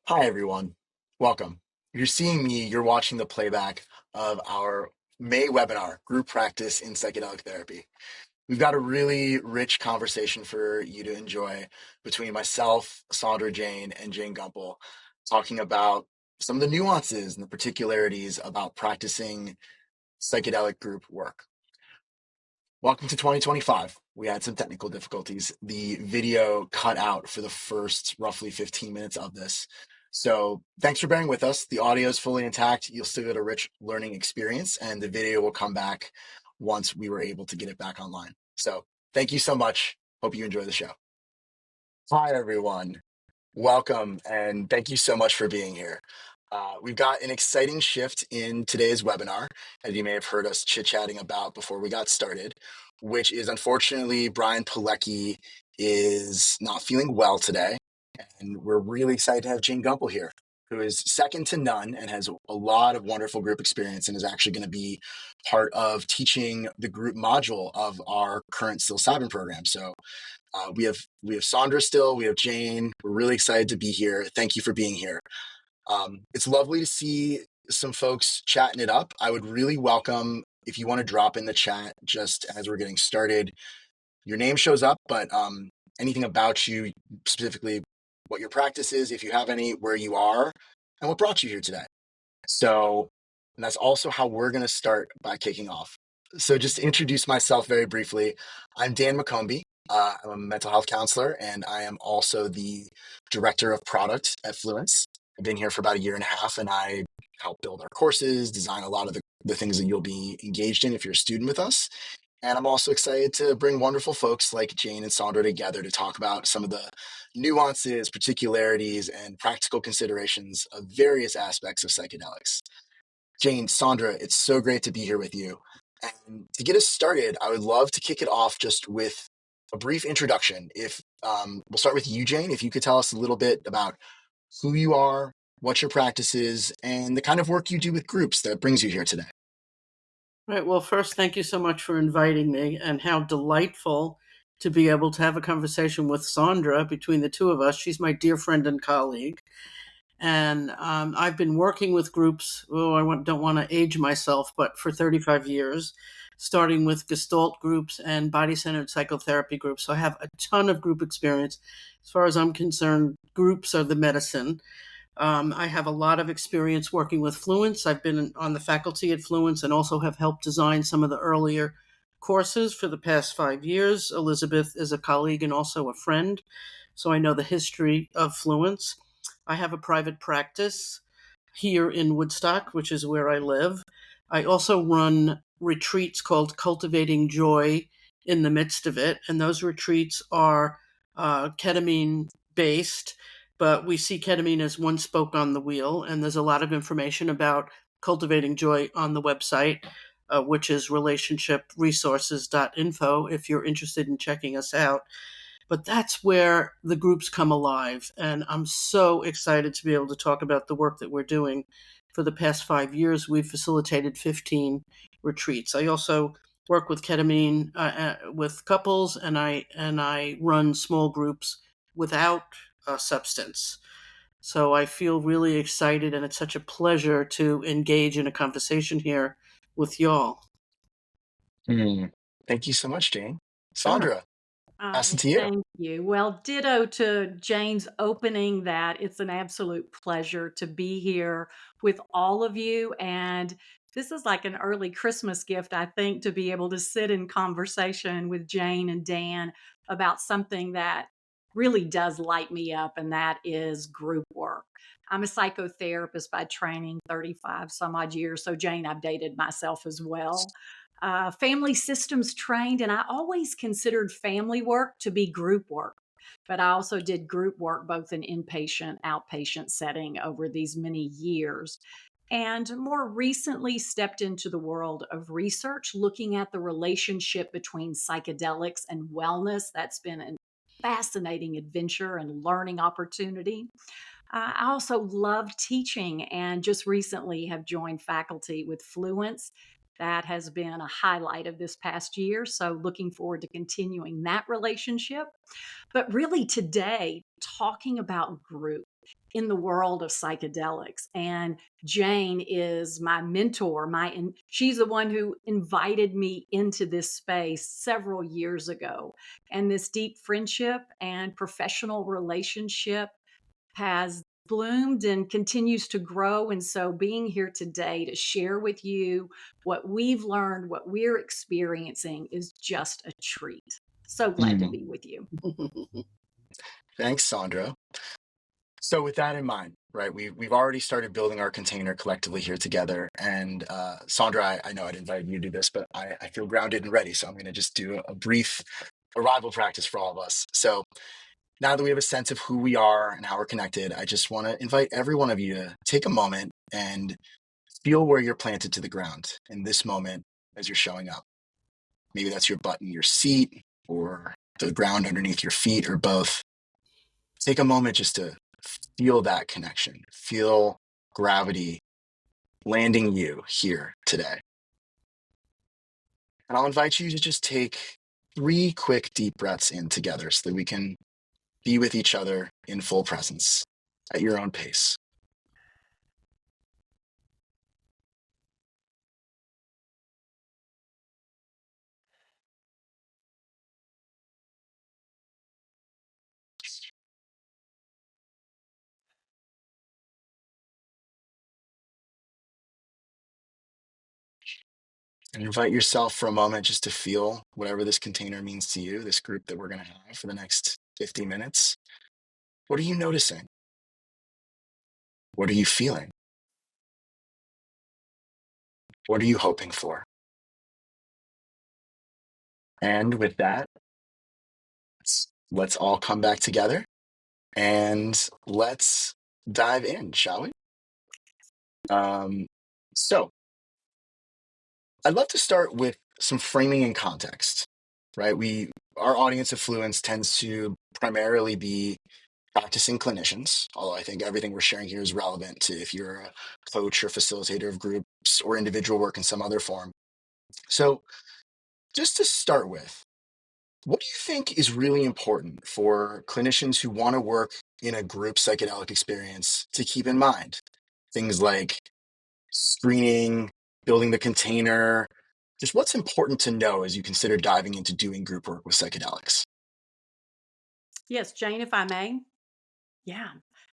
Hi, everyone. Welcome. If you're seeing me, you're watching the playback of our May webinar, Group Practice in Psychedelic Therapy. We've got a really rich conversation for you to enjoy between myself, Saundra Jain, and Jayne Gumpel, talking about some of the nuances and the particularities about practicing psychedelic group work. Welcome to 2025. We had some technical difficulties. The video cut out for the first roughly 15 minutes of this. So thanks for bearing with us. The audio is fully intact. You'll still get a rich learning experience, and the video will come back once we were able to get it back online. So thank you so much. Hope you enjoy the show. Hi, everyone. Welcome, and thank you so much for being here. We've got an exciting shift in today's webinar, as you may have heard us chit-chatting about before we got started, which is unfortunately Brian Pilecki is not feeling well today, and we're really excited to have Jayne Gumpel here, who is second to none and has a lot of wonderful group experience and is actually going to be part of teaching the group module of our current psilocybin program. So we have Saundra still, we have Jayne. We're really excited to be here. Thank you for being here. It's lovely to see some folks chatting it up. I would really welcome if you want to drop in the chat just as we're getting started. Your name shows up, but anything about you, specifically what your practice is, if you have any, where you are, and what brought you here today. So, and that's also how we're going to start by kicking off. So, just to introduce myself very briefly, I'm Dan MacCombie. I'm a mental health counselor, and I am also the director of product at Fluence. I've been here for about a year and a half, and I help build our courses, design a lot of the things that you'll be engaged in if you're a student with us. And I'm also excited to bring wonderful folks like Jayne and Saundra together to talk about some of the nuances, particularities, and practical considerations of various aspects of psychedelics. Jayne, Saundra, it's so great to be here with you. And to get us started, I would love to kick it off just with a brief introduction. If we'll start with you, Jayne, if you could tell us a little bit about who you are, what your practice is, and the kind of work you do with groups that brings you here today. Right. Well, first, thank you so much for inviting me, and how delightful to be able to have a conversation with Saundra between the two of us. She's my dear friend and colleague. And I've been working with groups, don't want to age myself, but for 35 years, starting with Gestalt groups and body centered psychotherapy groups. So I have a ton of group experience. As far as I'm concerned, groups are the medicine. I have a lot of experience working with Fluence. I've been on the faculty at Fluence and also have helped design some of the earlier courses for the past 5 years. Elizabeth is a colleague and also a friend, so I know the history of Fluence. I have a private practice here in Woodstock, which is where I live. I also run retreats called Cultivating Joy in the midst of it, and those retreats are ketamine based, but we see ketamine as one spoke on the wheel, and there's a lot of information about cultivating joy on the website, which is relationshipresources.info if you're interested in checking us out. But that's where the groups come alive, and I'm so excited to be able to talk about the work that we're doing. For the past 5 years, we've facilitated 15 retreats. I also work with ketamine with couples, and I run small groups without substance. So I feel really excited, and it's such a pleasure to engage in a conversation here with y'all. Hmm. Thank you so much, Jayne. Sure. Saundra, pass it to you. Thank you. Well, ditto to Jane's opening that. It's an absolute pleasure to be here with all of you. And this is like an early Christmas gift, I think, to be able to sit in conversation with Jane and Dan about something that really does light me up, and that is group work. I'm a psychotherapist by training, 35 some odd years. So, Jane, I've dated myself as well. Family systems trained, and I always considered family work to be group work. But I also did group work both in inpatient, outpatient setting over these many years. And more recently, stepped into the world of research, looking at the relationship between psychedelics and wellness. That's been a fascinating adventure and learning opportunity. I also love teaching, and just recently have joined faculty with Fluence. That has been a highlight of this past year. So, looking forward to continuing that relationship. But really, today, talking about group in the world of psychedelics. And Jayne is my mentor. And she's the one who invited me into this space several years ago. And this deep friendship and professional relationship has bloomed and continues to grow. And so being here today to share with you what we've learned, what we're experiencing is just a treat. So glad to be with you. Thanks, Saundra. So with that in mind, right, we've already started building our container collectively here together. And Saundra, I know I'd invited you to do this, but I feel grounded and ready. So I'm going to just do a brief arrival practice for all of us. So now that we have a sense of who we are and how we're connected, I just want to invite every one of you to take a moment and feel where you're planted to the ground in this moment as you're showing up. Maybe that's your butt in your seat or the ground underneath your feet or both. Take a moment just to feel that connection, feel gravity landing you here today. And I'll invite you to just take 3 quick deep breaths in together so that we can be with each other in full presence at your own pace. And invite yourself for a moment just to feel whatever this container means to you, this group that we're going to have for the next 50 minutes. What are you noticing? What are you feeling? What are you hoping for? And with that, let's all come back together and let's dive in, shall we? So I'd love to start with some framing and context, right? Our audience of Fluence tends to primarily be practicing clinicians, although I think everything we're sharing here is relevant to if you're a coach or facilitator of groups or individual work in some other form. So just to start with, what do you think is really important for clinicians who want to work in a group psychedelic experience to keep in mind? Things like screening, building the container, just what's important to know as you consider diving into doing group work with psychedelics? Yes, Jayne, if I may. Yeah.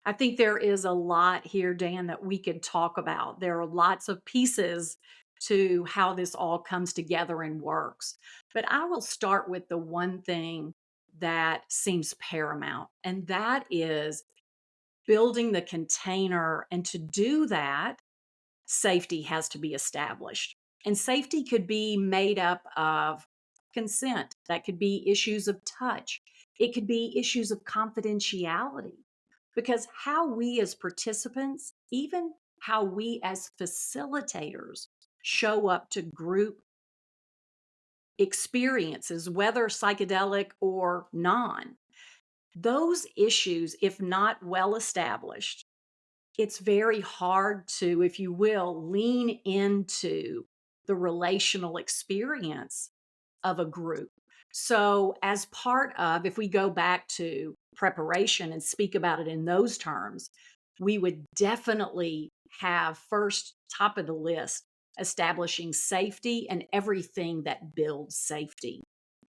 I think there is a lot here, Dan, that we could talk about. There are lots of pieces to how this all comes together and works. But I will start with the one thing that seems paramount, and that is building the container. And to do that, safety has to be established. And safety could be made up of consent, that could be issues of touch, it could be issues of confidentiality. Because how we as participants, even how we as facilitators show up to group experiences, whether psychedelic or non, those issues, if not well established, it's very hard to, if you will, lean into the relational experience of a group. So, as part of, if we go back to preparation and speak about it in those terms, we would definitely have first, top of the list, establishing safety and everything that builds safety.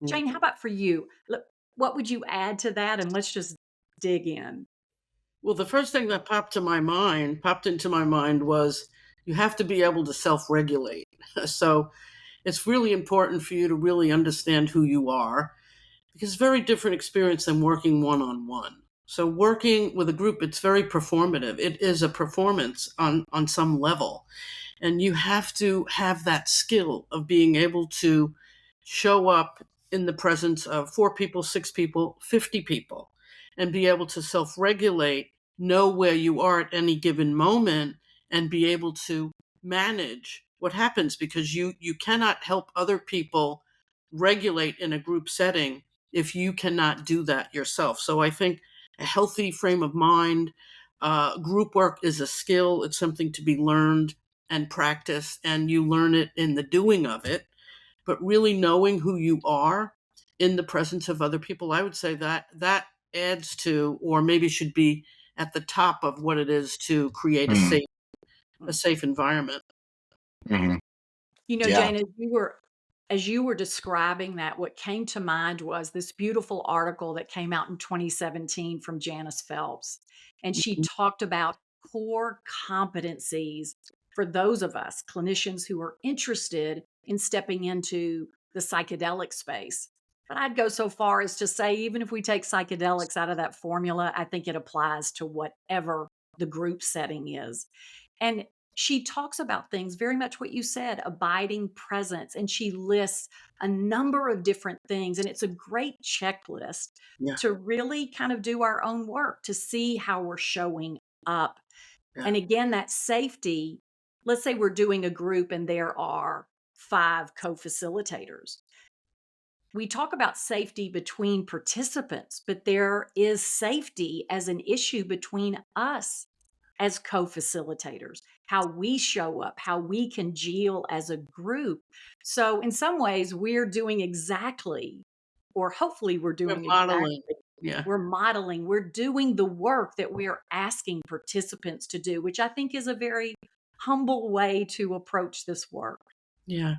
Jayne, how about for you? Look, what would you add to that? And let's just dig in. Well, the first thing that popped into my mind was you have to be able to self-regulate. So it's really important for you to really understand who you are, because it's a very different experience than working one-on-one. So working with a group, it's very performative. It is a performance on some level. And you have to have that skill of being able to show up in the presence of 4 people, 6 people, 50 people, and be able to self-regulate, know where you are at any given moment, and be able to manage what happens, because you cannot help other people regulate in a group setting if you cannot do that yourself. So I think a healthy frame of mind, group work is a skill. It's something to be learned and practiced, and you learn it in the doing of it. But really knowing who you are in the presence of other people, I would say that adds to, or maybe should be at the top of what it is to create Mm, a safe environment. mhm. Yeah. Jane, as you were describing that, what came to mind was this beautiful article that came out in 2017 from Janice Phelps. And she talked about core competencies for those of us, clinicians who are interested in stepping into the psychedelic space. But I'd go so far as to say, even if we take psychedelics out of that formula, I think it applies to whatever the group setting is. And she talks about things very much what you said, abiding presence, and she lists a number of different things. And it's a great checklist Yeah, to really kind of do our own work to see how we're showing up. yeah, And again, that safety, let's say we're doing a group and there are 5 co facilitators. We talk about safety between participants, but there is safety as an issue between us as co-facilitators, how we show up, how we congeal as a group. So in some ways, we're doing exactly, or hopefully we're we're doing modeling. exactly, Yeah, we're modeling, we're doing the work that we're asking participants to do, which I think is a very humble way to approach this work. yeah.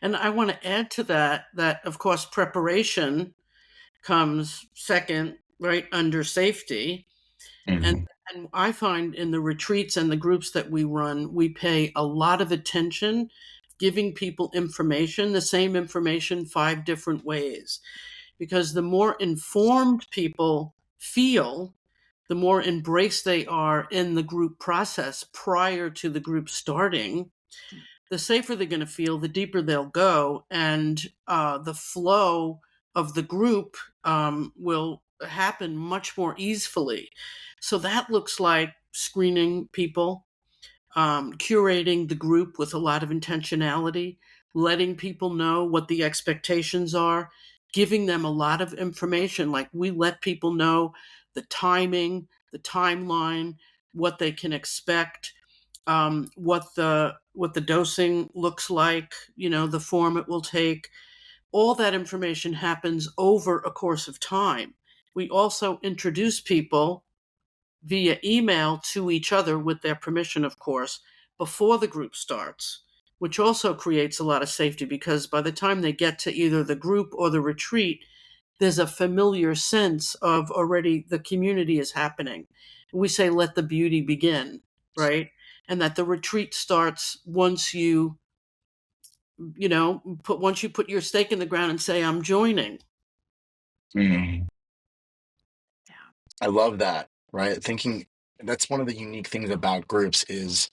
And I want to add to that that of course preparation comes second, right under safety. And Mhm. and I find in the retreats and the groups that we run, we pay a lot of attention giving people information, the same information 5 different ways. Because the more informed people feel, the more embraced they are in the group process prior to the group starting, the safer they're going to feel, the deeper they'll go, and the flow of the group will happen much more easily. So that looks like screening people, curating the group with a lot of intentionality, letting people know what the expectations are, giving them a lot of information. Like we let people know the timing, the timeline, what they can expect, what the dosing looks like, the form it will take. All that information happens over a course of time. We also introduce people via email to each other with their permission, of course, before the group starts, which also creates a lot of safety because by the time they get to either the group or the retreat, there's a familiar sense of already the community is happening. We say, let the beauty begin, right? And that the retreat starts once you put your stake in the ground and say, I'm joining. Mhm. Yeah. I love that, right? Thinking that's one of the unique things about groups is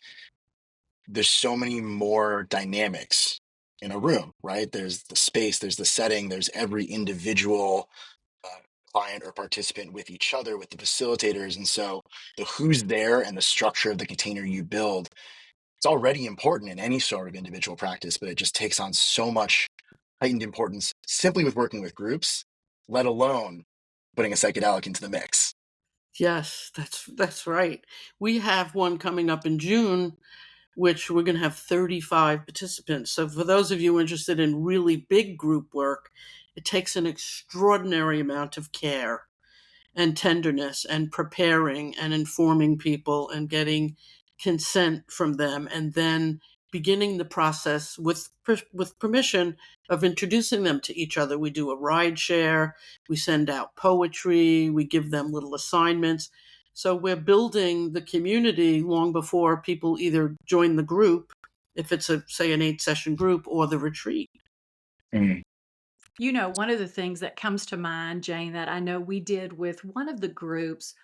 there's so many more dynamics in a room, right? There's the space, there's the setting, there's every individual uh, client or participant with each other, with the facilitators. And so the who's there and the structure of the container you build, it's already important in any sort of individual practice, but it just takes on so much heightened importance simply with working with groups, let alone putting a psychedelic into the mix. Yes, that's right. We have one coming up in June, which we're going to have 35 participants. So for those of you interested in really big group work, it takes an extraordinary amount of care and tenderness and preparing and informing people and getting consent from them and then beginning the process with permission of introducing them to each other. We do a ride share, we send out poetry, we give them little assignments. So we're building the community long before people either join the group, if it's say an 8-session group, or the retreat. Mm. One of the things that comes to mind, Jane, that I know we did with one of the groups,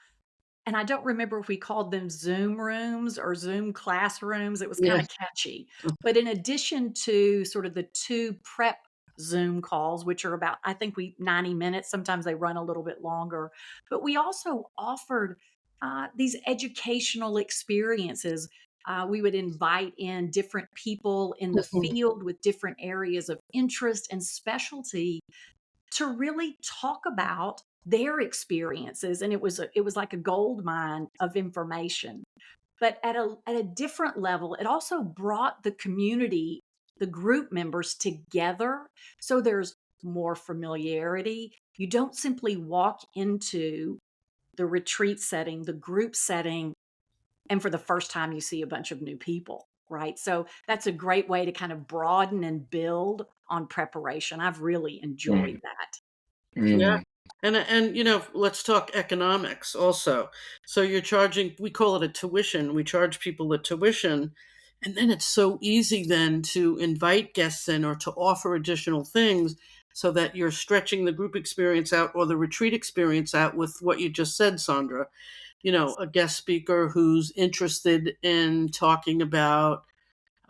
and I don't remember if we called them Zoom rooms or Zoom classrooms. It was kind Yeah. of catchy. But in addition to sort of the 2 prep Zoom calls, which are about, I think 90 minutes, sometimes they run a little bit longer, but we also offered these educational experiences. We would invite in different people in the field with different areas of interest and specialty to really talk about their experiences, and it was like a gold mine of information. But at a different level, it also brought the community, the group members together, so there's more familiarity, You don't simply walk into the retreat setting, the group setting, and for the first time you see a bunch of new people, right? So that's a great way to kind of broaden and build on preparation. I've really enjoyed Mm, that. Yeah. mm, And let's talk economics also. So you're charging, we call it a tuition. We charge people a tuition. And then it's so easy then to invite guests in or to offer additional things so that you're stretching the group experience out or the retreat experience out with what you just said, Saundra. A guest speaker who's interested in talking about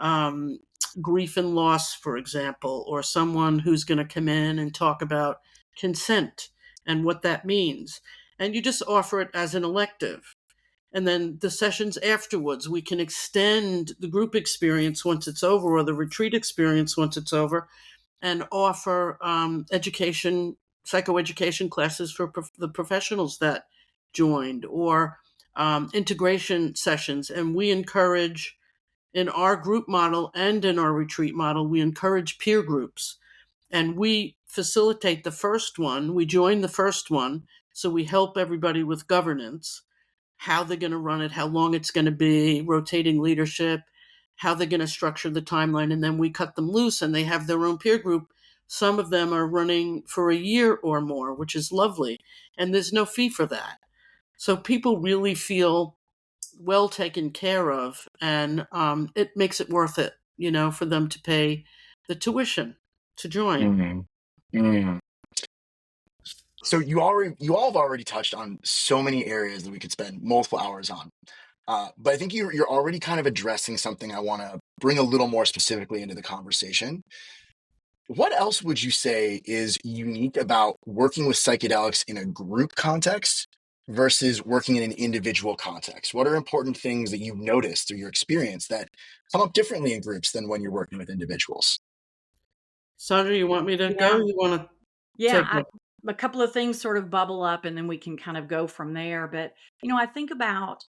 um, grief and loss, for example, or someone who's going to come in and talk about consent and what that means. And you just offer it as an elective. And then the sessions afterwards, we can extend the group experience once it's over, or the retreat experience once it's over, and offer psychoeducation classes for the professionals that joined, or integration sessions. And we encourage, in our group model and in our retreat model, we encourage peer groups, and we facilitate the first one. We join the first one. So we help everybody with governance, how they're going to run it, how long it's going to be, rotating leadership, how they're going to structure the timeline. And then we cut them loose and they have their own peer group. Some of them are running for a year or more, which is lovely. And there's no fee for that. So people really feel well taken care of, and it makes it worth it, for them to pay the tuition to join. mm, mm. So you all have already touched on so many areas that we could spend multiple hours on. But I think you're already kind of addressing something I want to bring a little more specifically into the conversation. What else would you say is unique about working with psychedelics in a group context versus working in an individual context? What are important things that you've noticed through your experience that come up differently in groups than when you're working with individuals? Saundra, you want me to go? Yeah. You want to Yeah, take it? a couple of things sort of bubble up and then we can kind of go from there. But, I think about,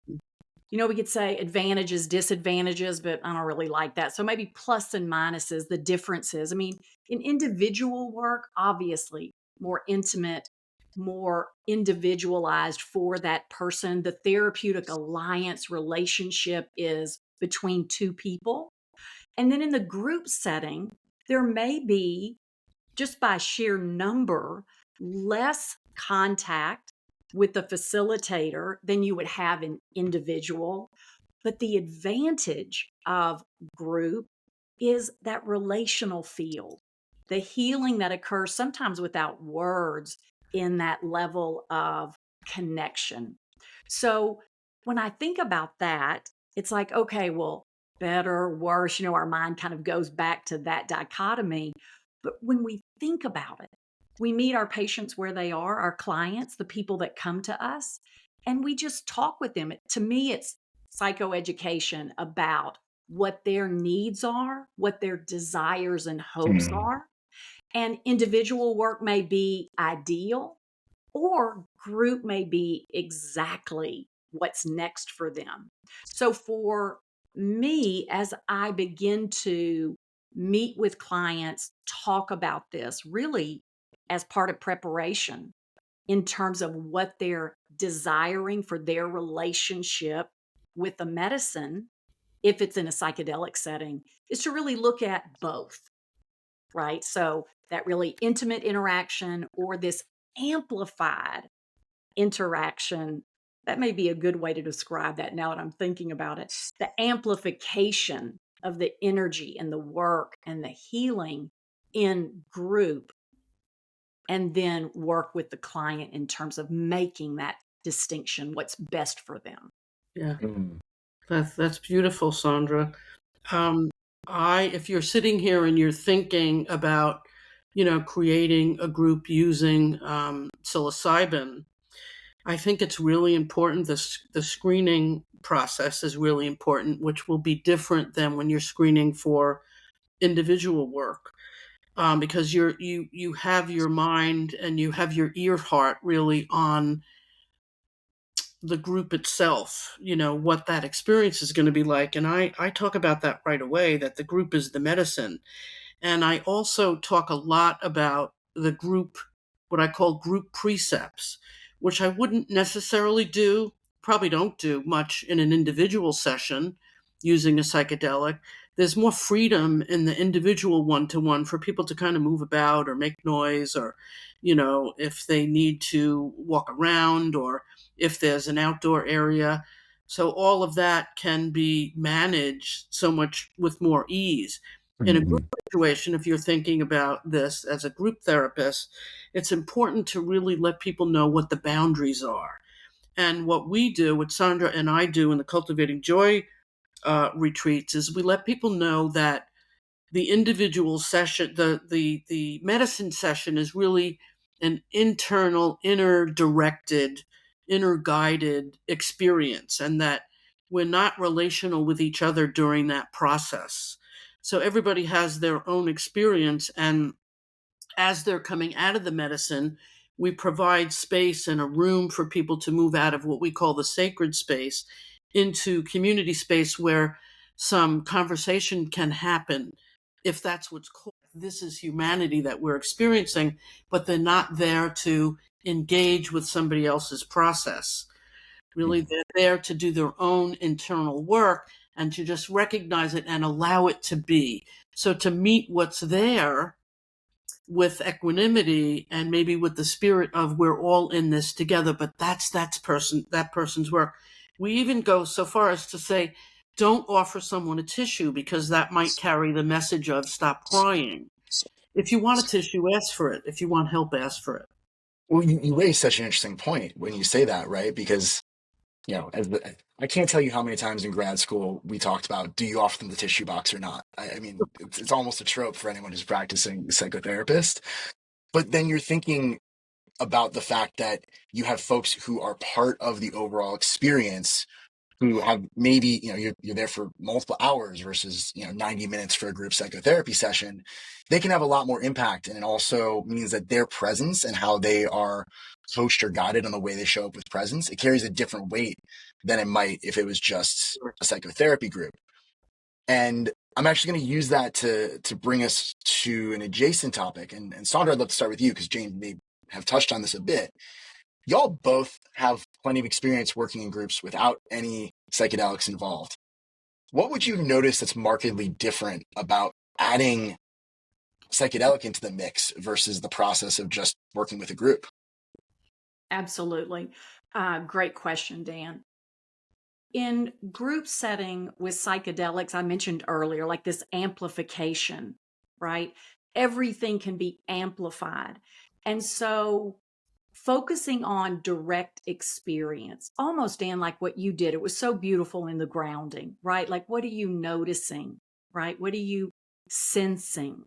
we could say advantages, disadvantages, but I don't really like that. So maybe plus and minuses, the differences. I mean, in individual work, obviously more intimate, more individualized for that person. The therapeutic alliance relationship is between two people. And then in the group setting, there may be, just by sheer number, less contact with the facilitator than you would have in individual. But the advantage of group is that relational field, the healing that occurs sometimes without words in that level of connection. So when I think about that, it's like, okay, well, better, worse, our mind kind of goes back to that dichotomy. But when we think about it, we meet our patients where they are, our clients, the people that come to us, and we just talk with them. To me, it's psychoeducation about what their needs are, what their desires and hopes Mm, are. And individual work may be ideal, or group may be exactly what's next for them. So for me, as I begin to meet with clients, talk about this really as part of preparation in terms of what they're desiring for their relationship with the medicine, if it's in a psychedelic setting, is to really look at both, right? So that really intimate interaction or this amplified interaction. That may be a good way to describe that now that I'm thinking about it. The amplification of the energy and the work and the healing in group, and then work with the client in terms of making that distinction, what's best for them. Yeah, mm, that's beautiful, Saundra. Um, if you're sitting here and you're thinking about, creating a group using psilocybin, I think it's really important. The screening process is really important, which will be different than when you're screening for individual work, because you have your mind and you have your ear heart really on the group itself. What that experience is going to be like, and I talk about that right away. That the group is the medicine, and I also talk a lot about the group what I call group precepts, which I wouldn't necessarily do, probably don't do much in an individual session using a psychedelic. There's more freedom in the individual one-to-one for people to kind of move about or make noise, or, if they need to walk around, or if there's an outdoor area. So all of that can be managed so much with more ease. In a group Mhm. situation, if you're thinking about this as a group therapist, it's important to really let people know what the boundaries are. And what we do, what Sandra and I do in the Cultivating Joy retreats, is we let people know that the individual session, the medicine session, is really an internal, inner directed, inner guided experience, and that we're not relational with each other during that process. So everybody has their own experience, and as they're coming out of the medicine, we provide space and a room for people to move out of what we call the sacred space into community space where some conversation can happen, if that's what's called. This is humanity that we're experiencing, but they're not there to engage with somebody else's process. Really, they're there to do their own internal work and to just recognize it and allow it to be. So to meet what's there with equanimity and maybe with the spirit of we're all in this together, but that person's work. We even go so far as to say, don't offer someone a tissue, because that might carry the message of stop crying. If you want a tissue, ask for it. If you want help, ask for it. Well, you raise such an interesting point when you say that, right? Because, I can't tell you how many times in grad school we talked about, do you offer them the tissue box or not? I mean, it's almost a trope for anyone who's practicing psychotherapist. But then you're thinking about the fact that you have folks who are part of the overall experience, who have maybe, you're there for multiple hours versus, 90 minutes for a group psychotherapy session. They can have a lot more impact. And it also means that their presence and how they are coached or guided on the way they show up with presence, it carries a different weight than it might if it was just a psychotherapy group. And I'm actually going to use that to bring us to an adjacent topic. And Saundra, I'd love to start with you because Jayne may have touched on this a bit. Y'all both have plenty of experience working in groups without any psychedelics involved. What would you notice that's markedly different about adding psychedelic into the mix versus the process of just working with a group? Absolutely. Great question, Dan. In group setting with psychedelics, I mentioned earlier, like this amplification, right? Everything can be amplified. And so focusing on direct experience, almost, Dan, like what you did, it was so beautiful in the grounding, right? Like, what are you noticing, right? What are you sensing?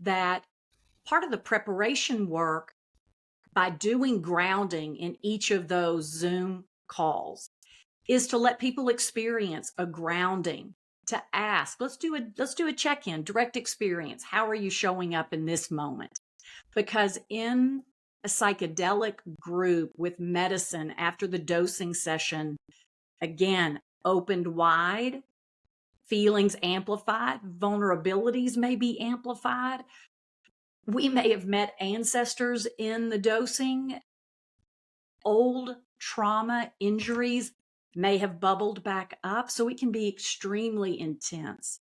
That part of the preparation work by doing grounding in each of those Zoom calls is to let people experience a grounding, to ask, let's do a check-in, direct experience. How are you showing up in this moment? Because in a psychedelic group with medicine, after the dosing session, again, opened wide, feelings amplified, vulnerabilities may be amplified. We may have met ancestors in the dosing. Old trauma, injuries may have bubbled back up. So it can be extremely intense.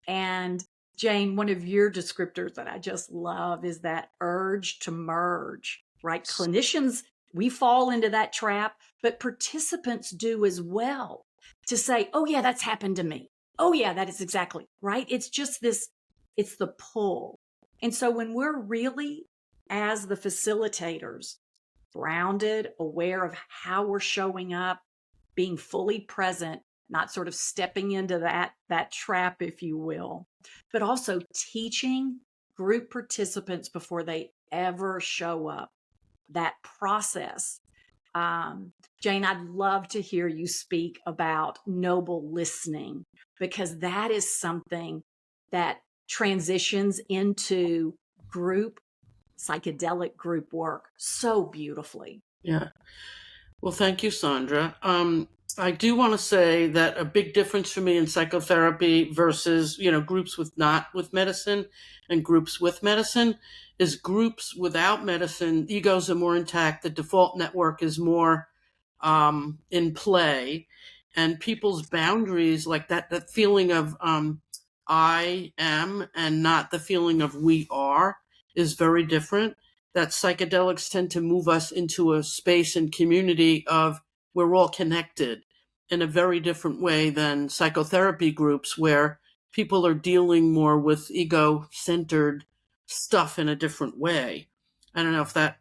And Jayne, one of your descriptors that I just love is that urge to merge, right? Clinicians, we fall into that trap, but participants do as well, to say, oh, yeah, that's happened to me. Oh, yeah, that is exactly right. It's just this, it's the pull. And so when we're really, as the facilitators, grounded, aware of how we're showing up, being fully present, not sort of stepping into that trap, if you will, but also teaching group participants before they ever show up, that process. Jayne, I'd love to hear you speak about noble listening, because that is something that transitions into group psychedelic group work so beautifully. Yeah. Well, thank you, Saundra. I do want to say that a big difference for me in psychotherapy versus, groups with not with medicine and groups with medicine is groups without medicine, egos are more intact. The default network is more in play, and people's boundaries, like that feeling of I am and not the feeling of we are, is very different. That psychedelics tend to move us into a space and community of we're all connected in a very different way than psychotherapy groups where people are dealing more with ego-centered stuff in a different way. I don't know if that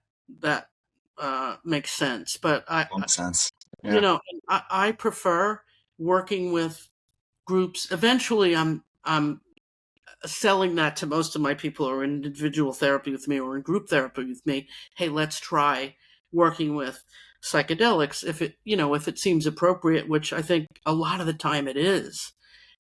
makes sense, but Makes sense. Yeah. I prefer working with groups. Eventually, I'm selling that to most of my people who are in individual therapy with me or in group therapy with me. Hey, let's try working with psychedelics if it seems appropriate, which I think a lot of the time it is.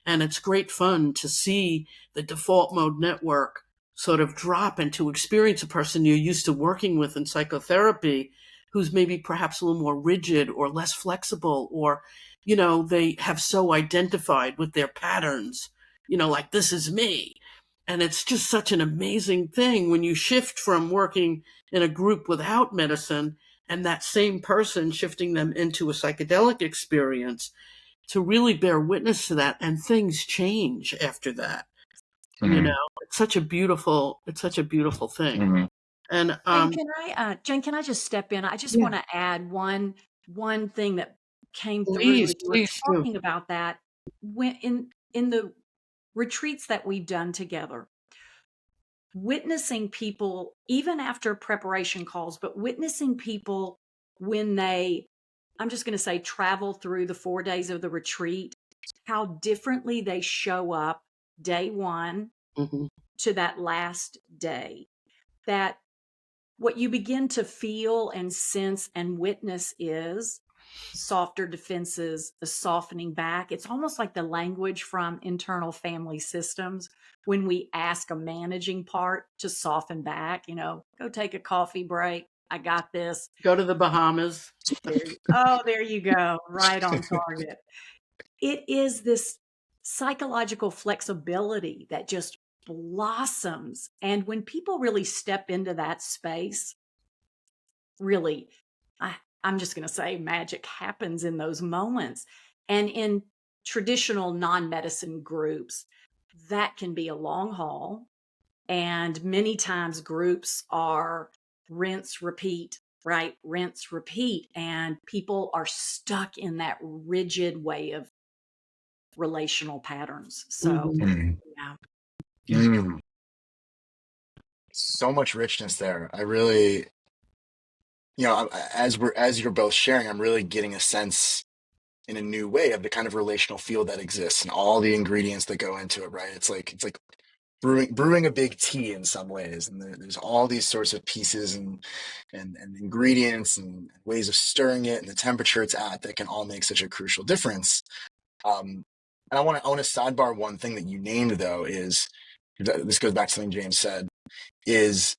And it's great fun to see the default mode network sort of drop and to experience a person you're used to working with in psychotherapy who's maybe perhaps a little more rigid or less flexible, or, they have so identified with their patterns, like this is me. And it's just such an amazing thing when you shift from working in a group without medicine and that same person shifting them into a psychedelic experience to really bear witness to that, and things change after that. Mm-hmm. It's such a beautiful thing. Mm-hmm. And Jane, can I just step in? I just yeah, want to add one thing that came through please, when you were please do. talking about that. When in the retreats that we've done together, witnessing people, even after preparation calls, but witnessing people when they, I'm just going to say, travel through the 4 days of the retreat, how differently they show up day one Hmm. to that last day. That what you begin to feel and sense and witness is softer defenses, the softening back. It's almost like the language from internal family systems when we ask a managing part to soften back, go take a coffee break. I got this. Go to the Bahamas. There you go. Right on target. It is this psychological flexibility that just blossoms. And when people really step into that space, really, I'm just going to say magic happens in those moments. And in traditional non medicine groups, that can be a long haul. And many times groups are rinse, repeat, right? Rinse, repeat. And people are stuck in that rigid way of relational patterns. So, Hmm. yeah. Mm. So much richness there. I really, as you're both sharing, I'm really getting a sense in a new way of the kind of relational field that exists and all the ingredients that go into it, right? It's like brewing a big tea in some ways, and there's all these sorts of pieces and ingredients and ways of stirring it and the temperature it's at that can all make such a crucial difference. And I want to sidebar one thing that you named though is this goes back to something James said is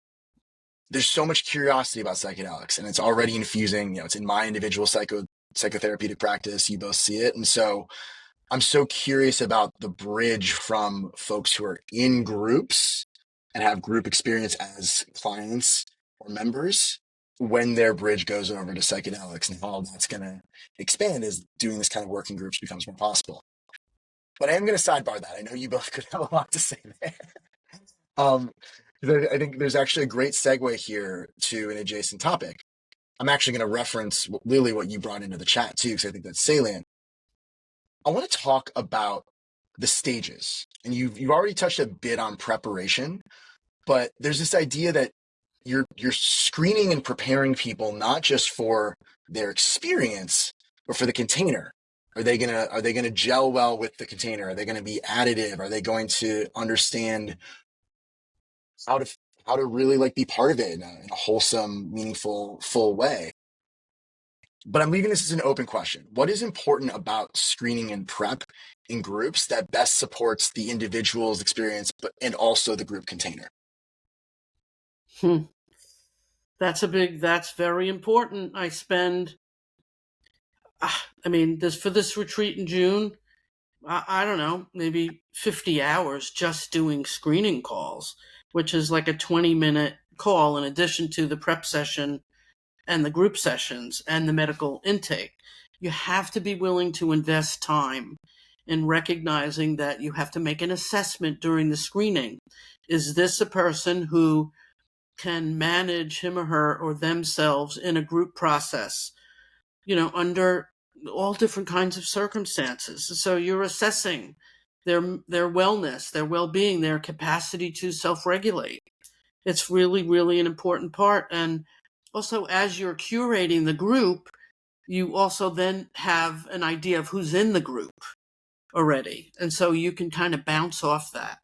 there's so much curiosity about psychedelics, and it's already infusing. It's in my individual psychotherapeutic practice. You both see it, and so I'm so curious about the bridge from folks who are in groups and have group experience as clients or members when their bridge goes over to psychedelics and how that's going to expand as doing this kind of work in groups becomes more possible. But I am going to sidebar that. I know you both could have a lot to say there. Um, 'Cause I think there's actually a great segue here to an adjacent topic. I'm actually going to reference Lily, what you brought into the chat too, because I think that's salient. I want to talk about the stages, and you've already touched a bit on preparation, but there's this idea that you're screening and preparing people not just for their experience, but for the container. Are they gonna gel well with the container? Are they gonna be additive? Are they going to understand how to how to really like be part of it in a wholesome, meaningful, full way? But I'm leaving this as an open question. What is important about screening and prep in groups that best supports the individual's experience, and also the group container? Hmm. That's very important. I spend I mean, for this retreat in June, I don't know, maybe 50 hours just doing screening calls, which is like a 20-minute call in addition to the prep session and the group sessions and the medical intake. You have to be willing to invest time in recognizing that you have to make an assessment during the screening. Is this a person who can manage him or her or themselves in a group process, under all different kinds of circumstances? So you're assessing their wellness, their well-being, their capacity to self-regulate. It's really, really an important part. And also, as you're curating the group, you also then have an idea of who's in the group already. And so you can kind of bounce off that.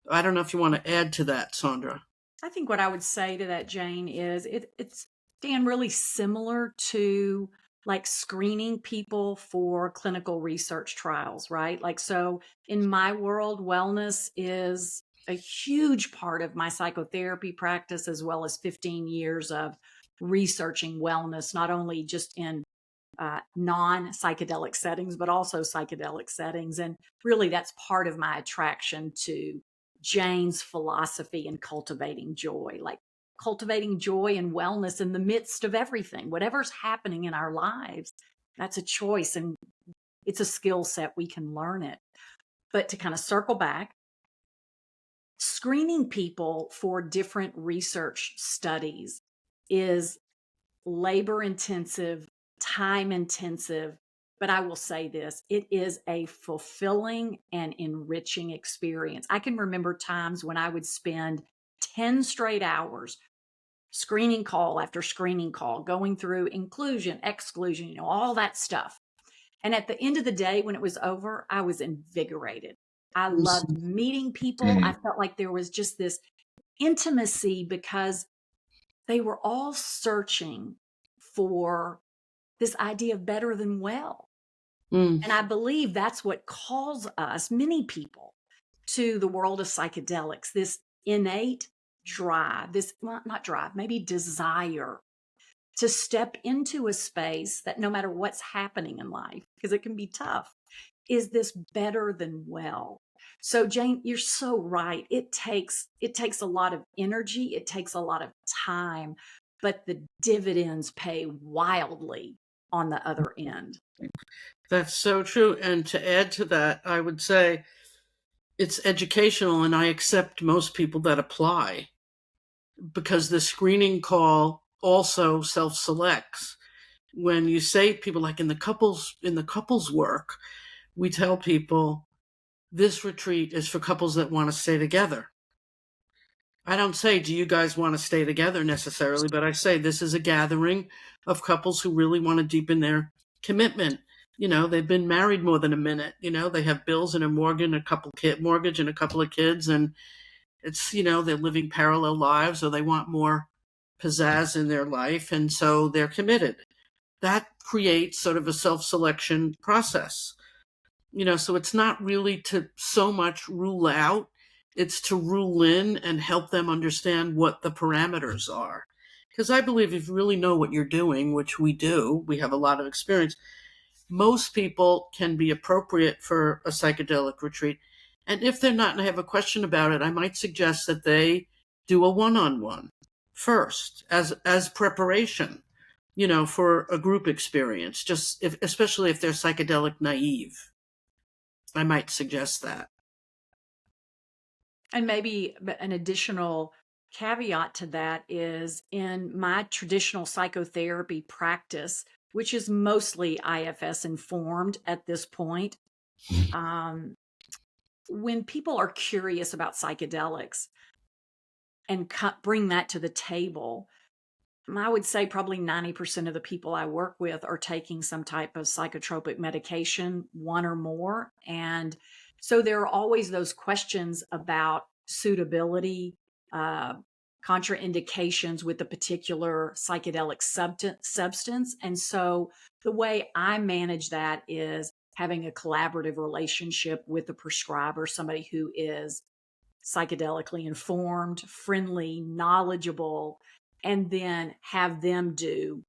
I don't know if you want to add to that, Saundra. I think what I would say to that, Jayne, is it's, Dan, really similar to like screening people for clinical research trials, right? Like, so in my world, wellness is a huge part of my psychotherapy practice, as well as 15 years of researching wellness, not only just in non-psychedelic settings, but also psychedelic settings. And really, that's part of my attraction to Jayne's philosophy in cultivating joy, like cultivating joy and wellness in the midst of everything, whatever's happening in our lives. That's a choice, and it's a skill set. We can learn it. But to kind of circle back, screening people for different research studies is labor intensive, time intensive, but I will say this, it is a fulfilling and enriching experience. I can remember times when I would spend 10 straight hours screening call after screening call, going through inclusion, exclusion, all that stuff. And at the end of the day, when it was over, I was invigorated. I loved meeting people. I felt like there was just this intimacy because they were all searching for this idea of better than well. And I believe that's what calls us, many people, to the world of psychedelics, this innate drive, not drive, maybe desire to step into a space that no matter what's happening in life, because it can be tough, is this better than well. So Jayne, you're so right. It takes a lot of energy, it takes a lot of time, but the dividends pay wildly on the other end. That's so true. And to add to that, I would say it's educational, and I accept most people that apply because the screening call also self-selects. When you say people, like in the couples work, we tell people this retreat is for couples that want to stay together. I don't say, do you guys want to stay together necessarily, but I say this is a gathering of couples who really want to deepen their commitment. They've been married more than a minute. They have bills and a mortgage and a couple of kids, and it's, they're living parallel lives, or they want more pizzazz in their life, and so they're committed. That creates sort of a self-selection process. So it's not really to so much rule out, it's to rule in and help them understand what the parameters are. Because I believe if you really know what you're doing, which we do, we have a lot of experience, most people can be appropriate for a psychedelic retreat. And if they're not and I have a question about it, I might suggest that they do a one-on-one first as preparation, for a group experience, especially if they're psychedelic naive. I might suggest that. And maybe an additional caveat to that is in my traditional psychotherapy practice, which is mostly IFS informed at this point, when people are curious about psychedelics and bring that to the table, I would say probably 90% of the people I work with are taking some type of psychotropic medication, one or more. And so there are always those questions about suitability, contraindications with a particular psychedelic substance. And so the way I manage that is having a collaborative relationship with the prescriber, somebody who is psychedelically informed, friendly, knowledgeable, and then have them do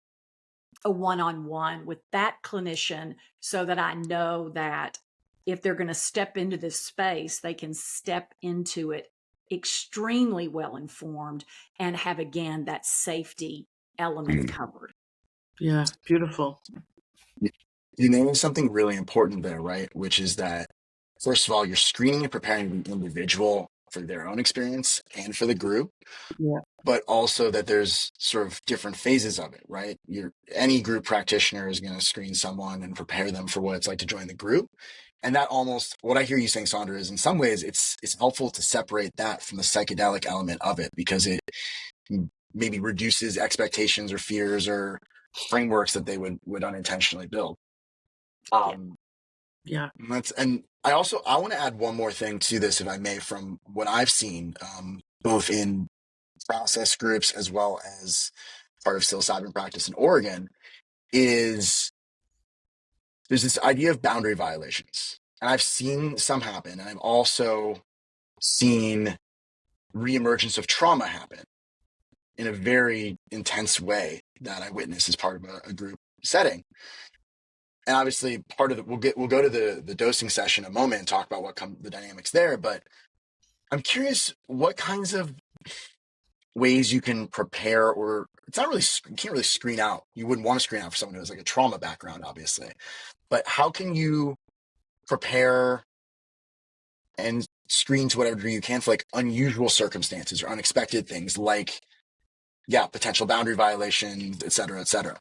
a one-on-one with that clinician so that I know that if they're going to step into this space, they can step into it extremely well informed and have, again, that safety element covered. Yeah, beautiful. You named something really important there, right? Which is that, first of all, you're screening and preparing the individual for their own experience and for the group, Yeah. but also that there's sort of different phases of it, right? Any group practitioner is going to screen someone and prepare them for what it's like to join the group. And that almost, what I hear you saying, Saundra, is in some ways it's helpful to separate that from the psychedelic element of it, because it maybe reduces expectations or fears or frameworks that they would unintentionally build. Yeah. And I want to add one more thing to this, if I may, from what I've seen, both in process groups as well as part of psilocybin practice in Oregon, is there's this idea of boundary violations. And I've seen some happen, and I've also seen reemergence of trauma happen in a very intense way that I witnessed as part of a group setting. And obviously, part of it, we'll go to the dosing session in a moment and talk about the dynamics there. But I'm curious what kinds of ways you can prepare, or it's not really, you can't really screen out. You wouldn't want to screen out for someone who has like a trauma background, obviously. But how can you prepare and screen to whatever degree you can for like unusual circumstances or unexpected things like, potential boundary violations, et cetera, et cetera?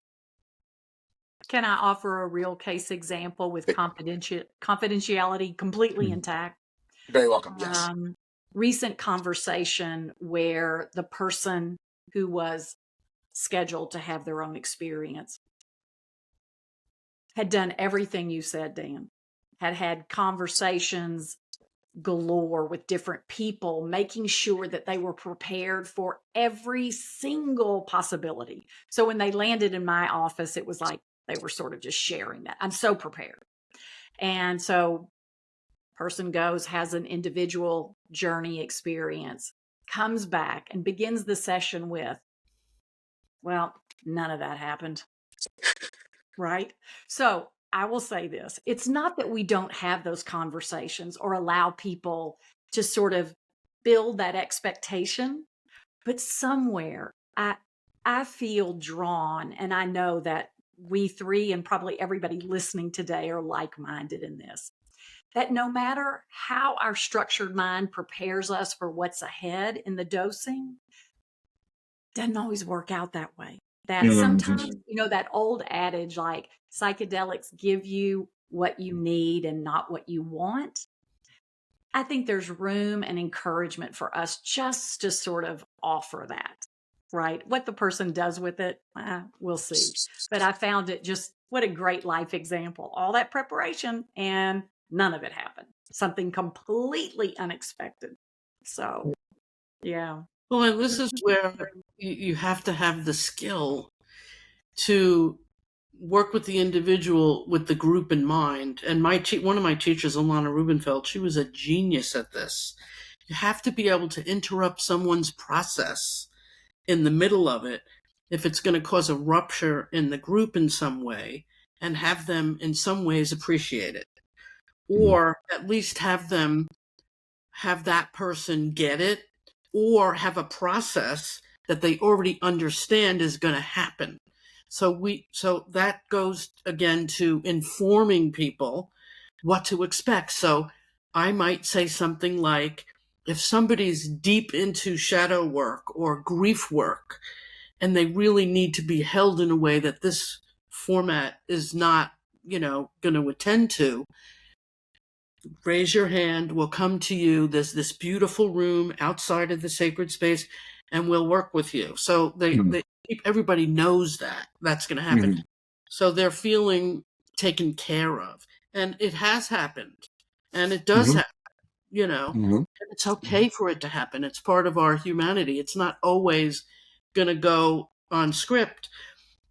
Can I offer a real case example with confidentiality completely intact? Very welcome. Yes. Recent conversation where the person who was scheduled to have their own experience had done everything you said, Dan, had conversations galore with different people, making sure that they were prepared for every single possibility. So when they landed in my office, it was like they were sort of just sharing that. I'm so prepared. And so person goes, has an individual journey experience, comes back and begins the session with, well, none of that happened. Right? So I will say this. It's not that we don't have those conversations or allow people to sort of build that expectation, but somewhere I feel drawn, and I know that we three and probably everybody listening today are like-minded in this, that no matter how our structured mind prepares us for what's ahead in the dosing, doesn't always work out that way. That sometimes, that old adage like psychedelics give you what you need and not what you want. I think there's room and encouragement for us just to sort of offer that, right? What the person does with it, we'll see. But I found it just, what a great life example. All that preparation and none of it happened. Something completely unexpected. So, yeah. Well, and this is where you have to have the skill to work with the individual with the group in mind. And one of my teachers, Alana Rubenfeld, she was a genius at this. You have to be able to interrupt someone's process in the middle of it if it's going to cause a rupture in the group in some way, and have them in some ways appreciate it. Or at least have that person get it, or have a process that they already understand is going to happen. So that goes again to informing people what to expect. So I might say something like, if somebody's deep into shadow work or grief work, and they really need to be held in a way that this format is not, going to attend to, raise your hand, we'll come to you. There's this beautiful room outside of the sacred space, and we'll work with you. So everybody knows that that's going to happen. So they're feeling taken care of. And it has happened. And it does happen, And it's okay for it to happen. It's part of our humanity. It's not always going to go on script.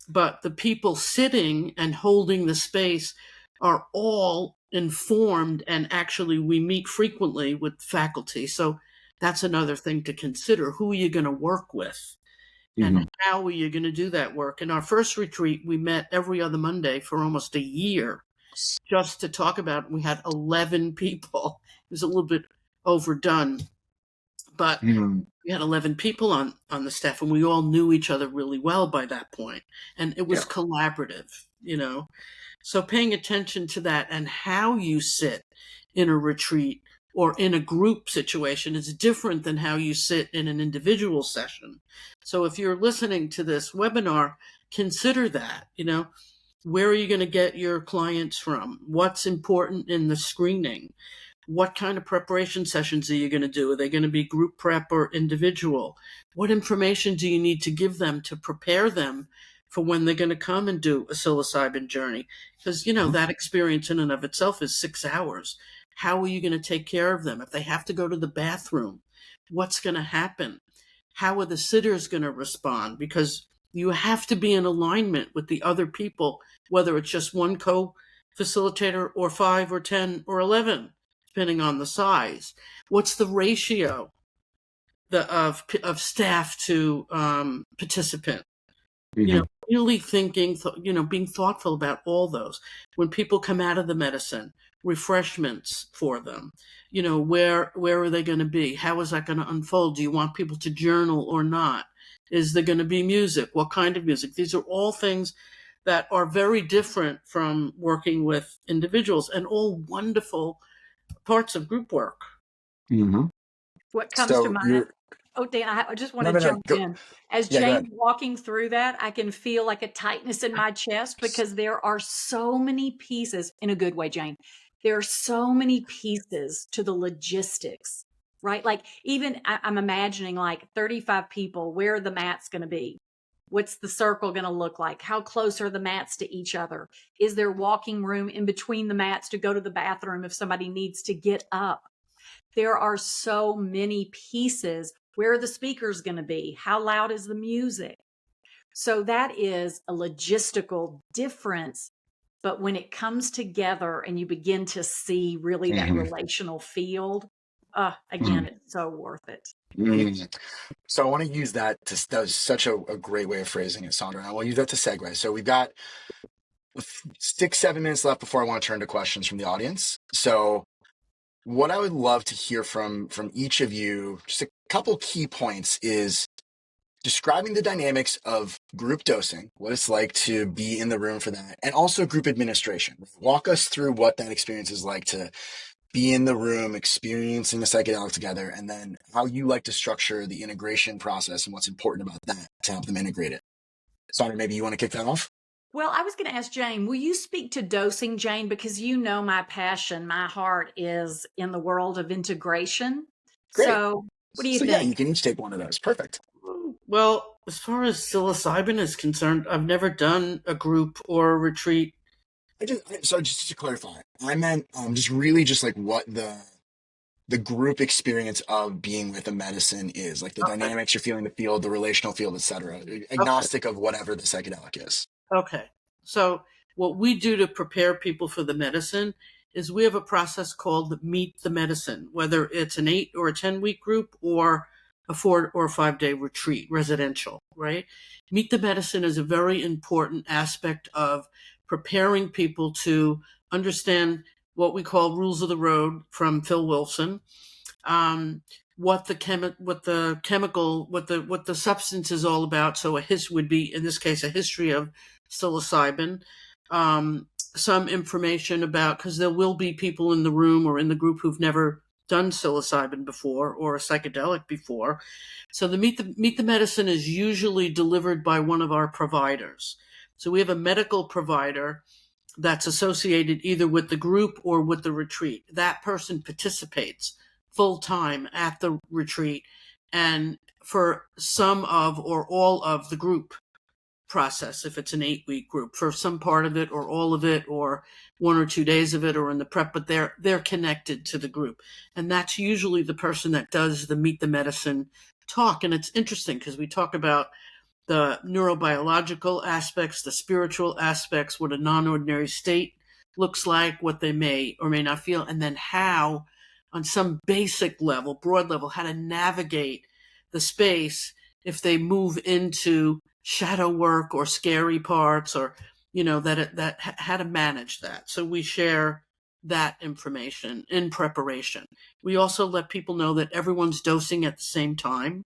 But the people sitting and holding the space are all informed, and actually we meet frequently with faculty. So that's another thing to consider. Who are you going to work with? And how are you going to do that work? In our first retreat, we met every other Monday for almost a year just to talk about it. We had 11 people. It was a little bit overdone, but we had 11 people on the staff, and we all knew each other really well by that point. And it was collaborative, So paying attention to that and how you sit in a retreat or in a group situation is different than how you sit in an individual session. So if you're listening to this webinar, consider that, where are you going to get your clients from? What's important in the screening? What kind of preparation sessions are you going to do? Are they going to be group prep or individual? What information do you need to give them to prepare them for when they're going to come and do a psilocybin journey? Because, that experience in and of itself is 6 hours. How are you going to take care of them? If they have to go to the bathroom, what's going to happen? How are the sitters going to respond? Because you have to be in alignment with the other people, whether it's just one co-facilitator or 5 or 10 or 11, depending on the size. What's the ratio of staff to participant? Really thinking, being thoughtful about all those. When people come out of the medicine, refreshments for them, where are they going to be? How is that going to unfold? Do you want people to journal or not? Is there going to be music? What kind of music? These are all things that are very different from working with individuals, and all wonderful parts of group work. What comes to mind? Oh, Dan, I just want to jump in. As Jayne's walking through that, I can feel like a tightness in my chest because there are so many pieces, in a good way, Jayne. There are so many pieces to the logistics, right? Like even I'm imagining like 35 people, where are the mats going to be? What's the circle going to look like? How close are the mats to each other? Is there walking room in between the mats to go to the bathroom if somebody needs to get up? There are so many pieces. Where are the speakers going to be? How loud is the music? So that is a logistical difference. But when it comes together and you begin to see really that relational field, again, it's so worth it. So I want to use that that was such a great way of phrasing it, Saundra. And I will use that to segue. So we've got 6-7 minutes left before I want to turn to questions from the audience. So what I would love to hear from each of you, just a couple key points, is describing the dynamics of group dosing, what it's like to be in the room for that, and also group administration. Walk us through what that experience is like to be in the room, experiencing a psychedelic together, and then how you like to structure the integration process and what's important about that to help them integrate it. Saundra, maybe you want to kick that off? Well, I was going to ask Jayne, will you speak to dosing, Jayne? Because my passion, my heart is in the world of integration. Great. So what do you think? Yeah, you can each take one of those. Perfect. Well, as far as psilocybin is concerned, I've never done a group or a retreat. So just to clarify, I meant just like what the group experience of being with a medicine is, like the dynamics you're feeling, the field, the relational field, etc. Agnostic of whatever the psychedelic is. Okay. So what we do to prepare people for the medicine is we have a process called Meet the Medicine, whether it's an 8 or a 10-week group or a 4 or 5-day retreat, residential, right? Meet the Medicine is a very important aspect of preparing people to understand what we call rules of the road from Phil Wilson, what the substance is all about. So would be, in this case, a history of psilocybin, some information about, because there will be people in the room or in the group who've never done psilocybin before or a psychedelic before. So the Meet the Medicine is usually delivered by one of our providers. So we have a medical provider that's associated either with the group or with the retreat. That person participates full time at the retreat and for some of or all of the group process, if it's an 8-week group, for some part of it or all of it or 1 or 2 days of it or in the prep, but they're connected to the group. And that's usually the person that does the Meet the Medicine talk. And it's interesting because we talk about the neurobiological aspects, the spiritual aspects, what a non-ordinary state looks like, what they may or may not feel, and then how, on some basic level, broad level, how to navigate the space if they move into shadow work or scary parts, or how to manage that. So we share that information in preparation. We also let people know that everyone's dosing at the same time,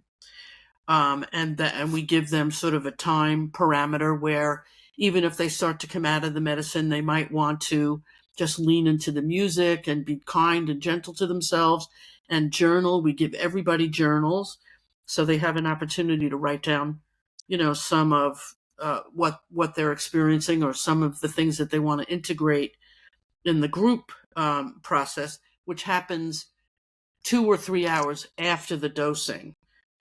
and we give them sort of a time parameter where even if they start to come out of the medicine, they might want to just lean into the music and be kind and gentle to themselves and journal. We give everybody journals so they have an opportunity to write down, some of what they're experiencing, or some of the things that they want to integrate in the group process, which happens 2 or 3 hours after the dosing.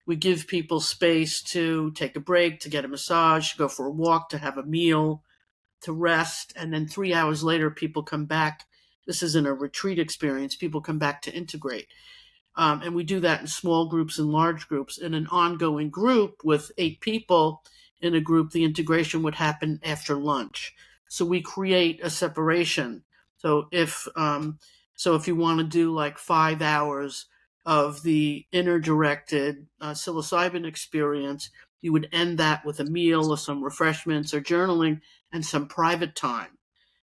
We give people space to take a break, to get a massage, to go for a walk, to have a meal, to rest. And then 3 hours later, people come back. This isn't a retreat experience. People come back to integrate. And we do that in small groups and large groups. In an ongoing group with 8 people in a group, the integration would happen after lunch. So we create a separation. So if you want to do like 5 hours of the inner-directed psilocybin experience, you would end that with a meal or some refreshments or journaling and some private time,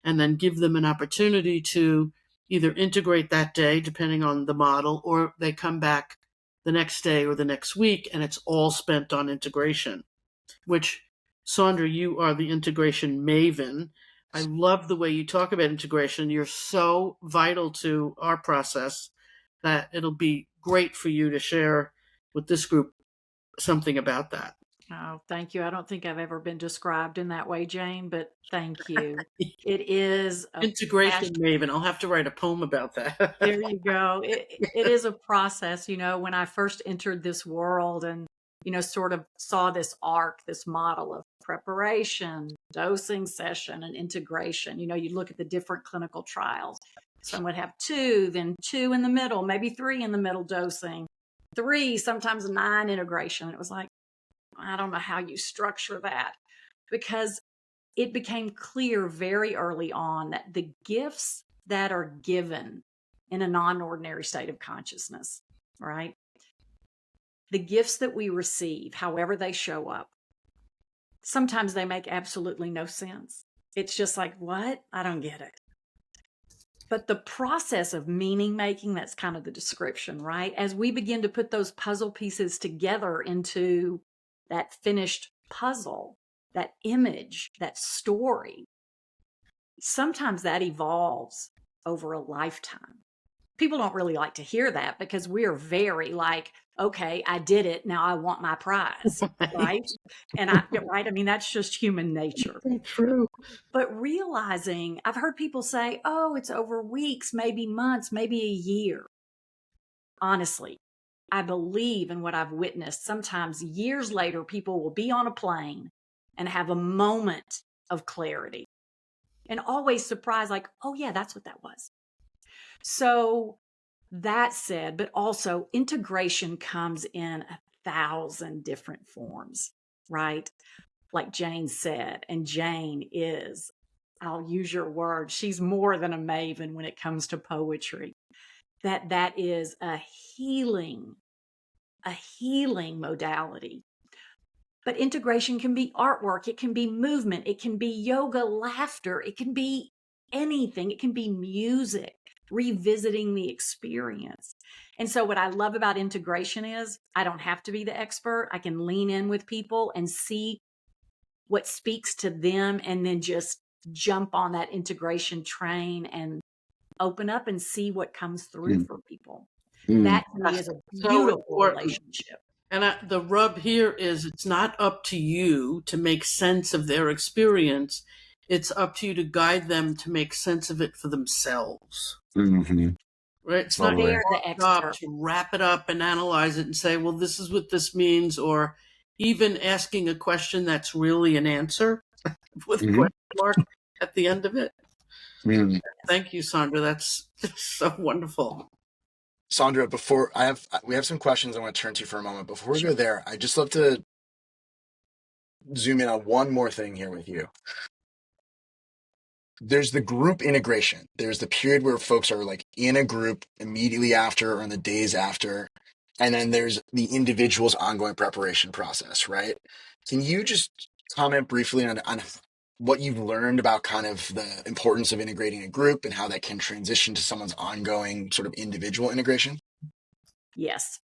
and then give them an opportunity to either integrate that day, depending on the model, or they come back the next day or the next week, and it's all spent on integration, which, Saundra, you are the integration maven. I love the way you talk about integration. You're so vital to our process that it'll be great for you to share with this group something about that. Oh, thank you. I don't think I've ever been described in that way, Jayne, but thank you. It is a Integration maven. I'll have to write a poem about that. There you go. It is a process. When I first entered this world and, sort of saw this arc, this model of preparation, dosing session, and integration. You look at the different clinical trials. Some would have 2, then 2 in the middle, maybe 3 in the middle dosing, 3, sometimes 9 integration. It was like, I don't know how you structure that, because it became clear very early on that the gifts that are given in a non-ordinary state of consciousness, right? The gifts that we receive, however they show up, sometimes they make absolutely no sense. It's just like, what? I don't get it. But the process of meaning making, that's kind of the description, right? As we begin to put those puzzle pieces together into that finished puzzle, that image, that story, sometimes that evolves over a lifetime. People don't really like to hear that because we're very like, okay, I did it. Now I want my prize, right? Right? I mean, that's just human nature. True. But realizing, I've heard people say, oh, it's over weeks, maybe months, maybe a year. Honestly, I believe in what I've witnessed. Sometimes years later, people will be on a plane and have a moment of clarity, and always surprised, like, oh yeah, that's what that was. So that said, but also integration comes in 1,000 different forms, right? Like Jayne said, and Jayne is, I'll use your word, she's more than a maven when it comes to poetry. That is a healing modality. But integration can be artwork, it can be movement, it can be yoga, laughter, it can be anything, it can be music, revisiting the experience. And so what I love about integration is I don't have to be the expert. I can lean in with people and see what speaks to them, and then just jump on that integration train and open up and see what comes through for people. That to me is a beautiful relationship. And the rub here is it's not up to you to make sense of their experience. It's up to you to guide them to make sense of it for themselves. Mm-hmm. Right? It's not your job to wrap it up and analyze it and say, well, this is what this means, or even asking a question that's really an answer with a question mark at the end of it. Mm. Thank you, Saundra. That's so wonderful. Saundra, we have some questions I want to turn to for a moment. Before we go there, I'd just love to zoom in on one more thing here with you. There's the group integration. There's the period where folks are like in a group immediately after or in the days after. And then there's the individual's ongoing preparation process, right? Can you just comment briefly on what you've learned about kind of the importance of integrating a group and how that can transition to someone's ongoing sort of individual integration? Yes.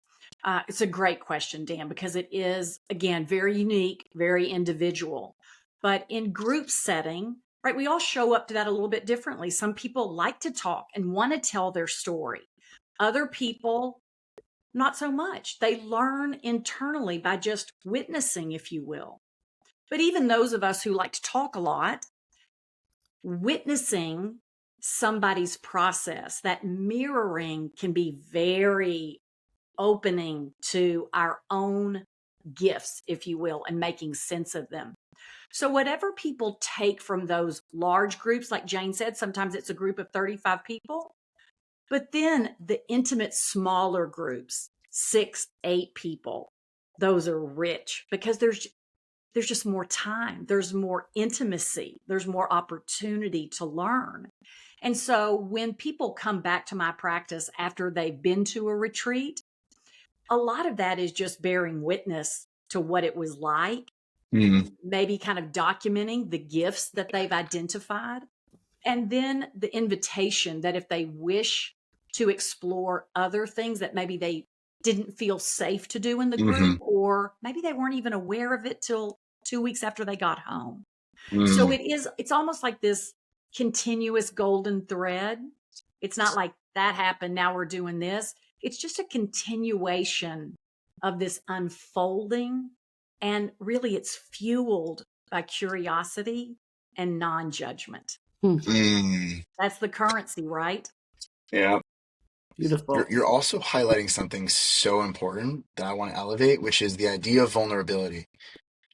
It's a great question, Dan, because it is, again, very unique, very individual. But in group setting, right, we all show up to that a little bit differently. Some people like to talk and want to tell their story. Other people, not so much. They learn internally by just witnessing, if you will. But even those of us who like to talk a lot, witnessing somebody's process, that mirroring can be very opening to our own gifts, if you will, and making sense of them. So, whatever people take from those large groups, like Jayne said, sometimes it's a group of 35 people, but then the intimate, smaller groups, 6, 8 people, those are rich because there's just more time, there's more intimacy, there's more opportunity to learn. And so when people come back to my practice after they've been to a retreat, a lot of that is just bearing witness to what it was like, maybe kind of documenting the gifts that they've identified. And then the invitation that if they wish to explore other things that maybe they didn't feel safe to do in the group, or maybe they weren't even aware of it till 2 weeks after they got home. So it's almost like this continuous golden thread. It's not like that happened, now we're doing this. It's just a continuation of this unfolding. And really, it's fueled by curiosity and non-judgment. That's the currency, right? Yeah. Beautiful. You're also highlighting something so important that I want to elevate, which is the idea of vulnerability.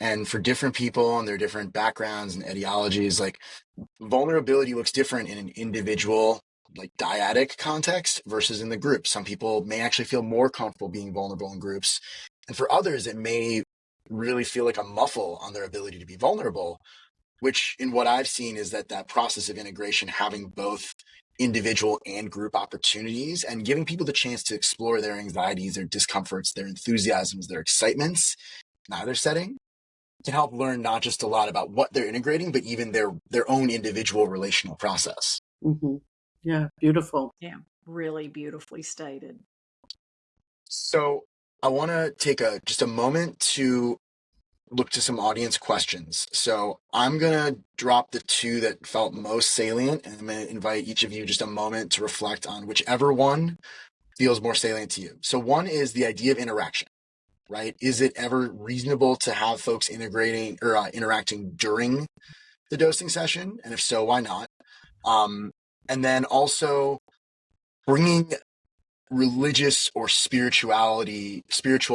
And for different people and their different backgrounds and ideologies, like vulnerability looks different in an individual, like dyadic context versus in the group. Some people may actually feel more comfortable being vulnerable in groups. And for others, it may really feel like a muffle on their ability to be vulnerable, which in what I've seen is that process of integration, having both individual and group opportunities and giving people the chance to explore their anxieties, their discomforts, their enthusiasms, their excitements in either setting can help learn not just a lot about what they're integrating, but even their own individual relational process. Yeah, beautiful. Yeah, really beautifully stated. So I want to take just a moment to look to some audience questions. So I'm going to drop the two that felt most salient, and I'm going to invite each of you just a moment to reflect on whichever one feels more salient to you. So one is the idea of interaction, right? Is it ever reasonable to have folks integrating or interacting during the dosing session? And if so, why not? And then also bringing religious or spiritual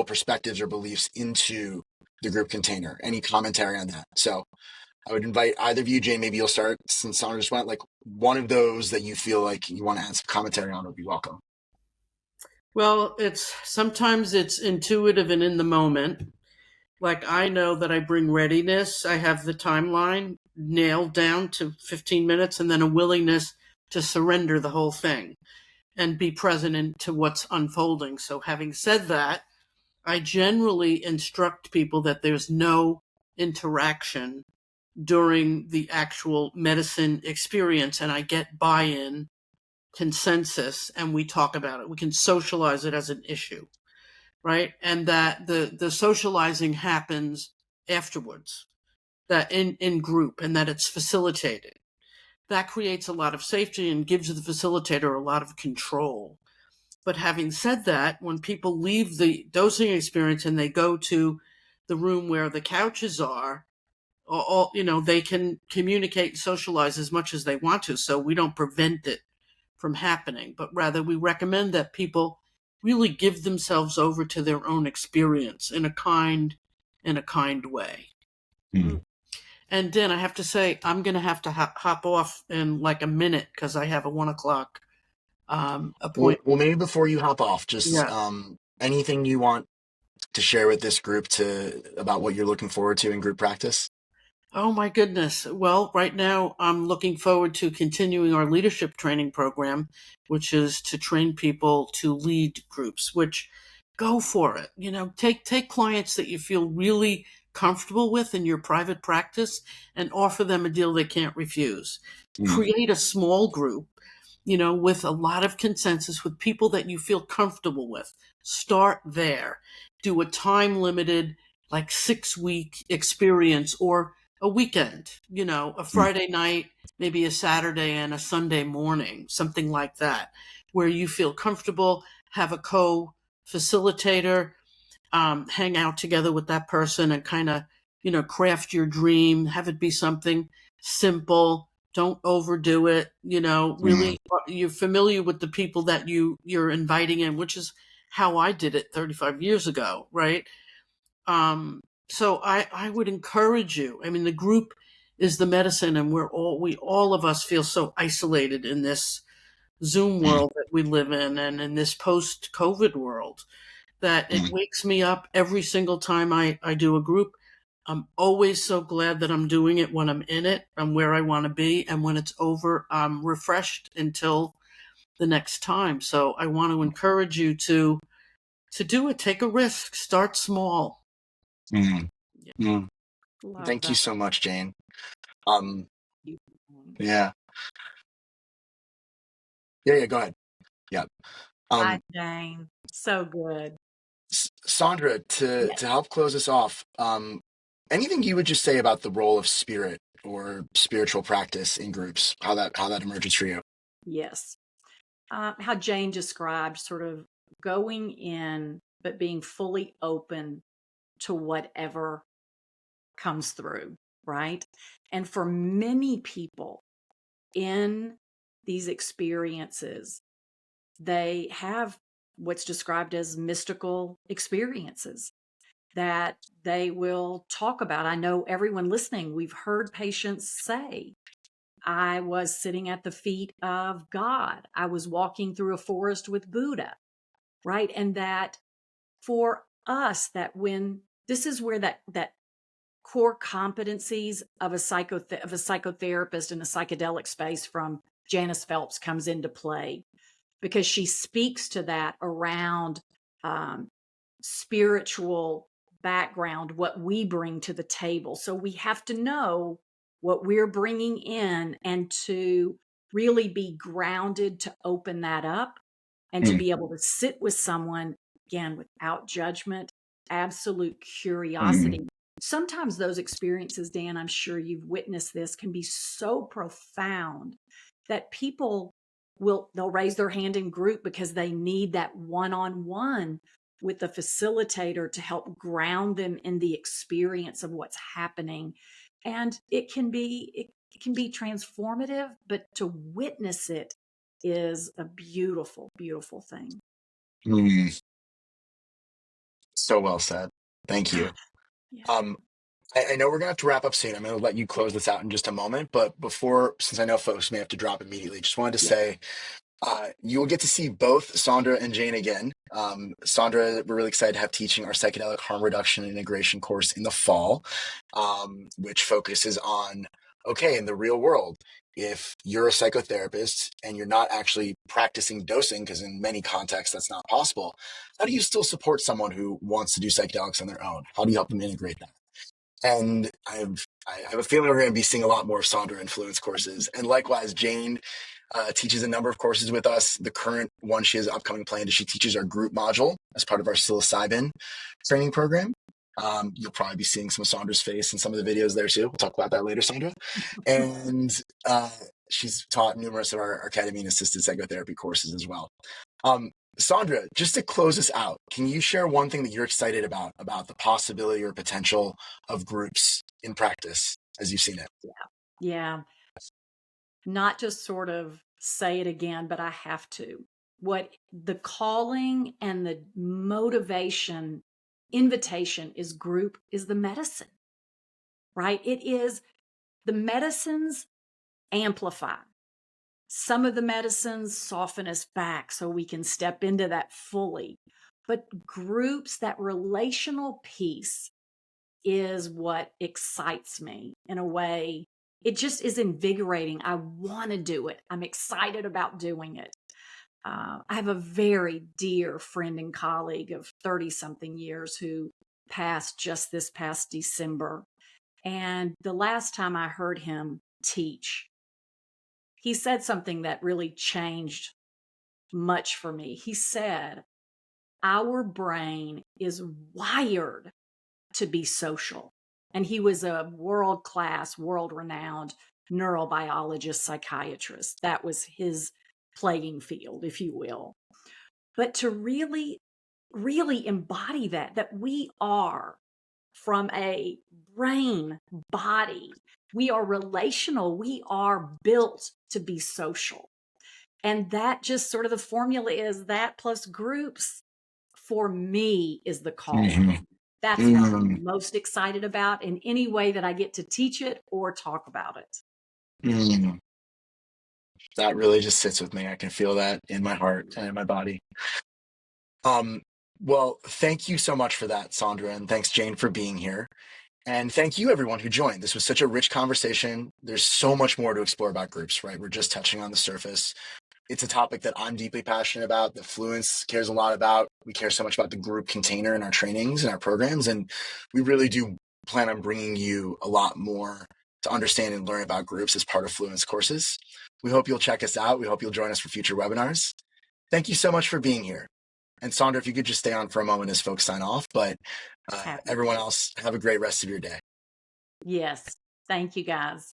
perspectives or beliefs into the group container. Any commentary on that? So I would invite either of you, Jayne, maybe you'll start since Saundra just went, like one of those that you feel like you want to add some commentary on would be welcome. Well, sometimes it's intuitive and in the moment. Like I know that I bring readiness. I have the timeline nailed down to 15 minutes and then a willingness to surrender the whole thing and be present into what's unfolding. So having said that, I generally instruct people that there's no interaction during the actual medicine experience, and I get buy-in, consensus, and we talk about it. We can socialize it as an issue, right? And that the socializing happens afterwards, that in group, and that it's facilitated. That creates a lot of safety and gives the facilitator a lot of control. But having said that, when people leave the dosing experience and they go to the room where the couches are, they can communicate and socialize as much as they want to. So we don't prevent it from happening, but rather we recommend that people really give themselves over to their own experience in a kind way. And then I have to say, I'm going to have to hop off in like a minute because I have a 1:00 appointment. Well, maybe before you hop off, just Yeah. anything you want to share with this group about what you're looking forward to in group practice? Oh my goodness. Well, right now I'm looking forward to continuing our leadership training program, which is to train people to lead groups, which go for it. Take clients that you feel really comfortable with in your private practice and offer them a deal they can't refuse. Mm, Create a small group, with a lot of consensus, with people that you feel comfortable with. Start there. Do a time limited, like 6-week experience, or a weekend, a mm, Friday night, maybe a Saturday and a Sunday morning, something like that, where you feel comfortable, have a facilitator, hang out together with that person and kind of, craft your dream, have it be something simple. Don't overdo it. mm, Really, you're familiar with the people that you're inviting in, which is how I did it 35 years ago, right? So I would encourage you. I mean, the group is the medicine, and we all of us feel so isolated in this Zoom mm, world that we live in, and in this post-COVID world, that it mm, wakes me up every single time I do a group. I'm always so glad that I'm doing it. When I'm in it, I'm where I want to be. And when it's over, I'm refreshed until the next time. So I want to encourage you to do it. Take a risk. Start small. mm, Yeah. mm. Love Thank you that. so much, Jane. Um, yeah, yeah, go ahead. Yeah. Hi, Um, Jane. So good. Saundra, to Yes. help close us off, anything you would just say about the role of spirit or spiritual practice in groups, how that emerges for you? Yes. How Jane described sort of going in, but being fully open to whatever comes through, right? And for many people in these experiences, they have what's described as mystical experiences that they will talk about. I know everyone listening, we've heard patients say, I was sitting at the feet of God. I was walking through a forest with Buddha, right? And that for us, that when this is where that core competencies of a psychotherapist in a psychedelic space from Janice Phelps comes into play, because she speaks to that around um, spiritual background, what we bring to the table. So we have to know what we're bringing in and to really be grounded to open that up and to Mm, be able to sit with someone again without judgment, absolute mm, curiosity. Sometimes those experiences, Dan, I'm sure you've witnessed this, can be so profound that people they'll raise their hand in group because they need that one-on-one with the facilitator to help ground them in the experience of what's happening. And it can be transformative, but to witness it is a beautiful, beautiful thing. mm. So well said. Thank you. Yeah. Um, I know we're gonna have to wrap up soon. I'm gonna let you Yeah. close this out in just a moment, but before, since I know folks may have to drop immediately, just wanted to Yeah. say you will get to see both Saundra and Jane again. Saundra, we're really excited to have teaching our psychedelic harm reduction and integration course in the fall, which focuses on, okay, in the real world, if you're a psychotherapist and you're not actually practicing dosing, because in many contexts that's not possible, how do you still support someone who wants to do psychedelics on their own? How do you help them integrate that? And I have a feeling we're going to be seeing a lot more Saundra and Fluence courses. And likewise, Jane teaches a number of courses with us. The current one she has upcoming planned is she teaches our group module as part of our psilocybin training program. You'll probably be seeing some of Saundra's face in some of the videos there too. We'll talk about that later, Saundra. And she's taught numerous of our ketamine-assisted psychotherapy courses as well. Um, Saundra, just to close us out, can you share one thing that you're excited about the possibility or potential of groups in practice as you've seen it? Yeah. Not just sort of say it again, but I have to. What the calling and the motivation, invitation is group is the medicine, right? It is the medicines amplify. Some of the medicines soften us back so we can step into that fully. But groups, that relational piece is what excites me in a way. It just is invigorating. I want to do it. I'm excited about doing it. I have a very dear friend and colleague of 30-something years who passed just this past December. And the last time I heard him teach, he said something that really changed much for me. He said, our brain is wired to be social. And he was a world class, world renowned neurobiologist, psychiatrist. That was his playing field, if you will. But to really, really embody that we are from a brain body, we are relational, we are built to be social. And that just sort of the formula is that plus groups for me is the calling. Mhm. That's what Mm, I'm most excited about in any way that I get to teach it or talk about it. mm. That really just sits with me. I can feel that in my heart and in my body. Um, well, thank you so much for that, Saundra, and thanks, Jayne, for being here. And thank you, everyone who joined. This was such a rich conversation. There's so much more to explore about groups, right? We're just touching on the surface. It's a topic that I'm deeply passionate about, that Fluence cares a lot about. We care so much about the group container in our trainings and our programs, and we really do plan on bringing you a lot more to understand and learn about groups as part of Fluence courses. We hope you'll check us out. We hope you'll join us for future webinars. Thank you so much for being here. And Saundra, if you could just stay on for a moment as folks sign off, but Happy everyone to. else, have a great rest of your day. Yes. Thank you, guys.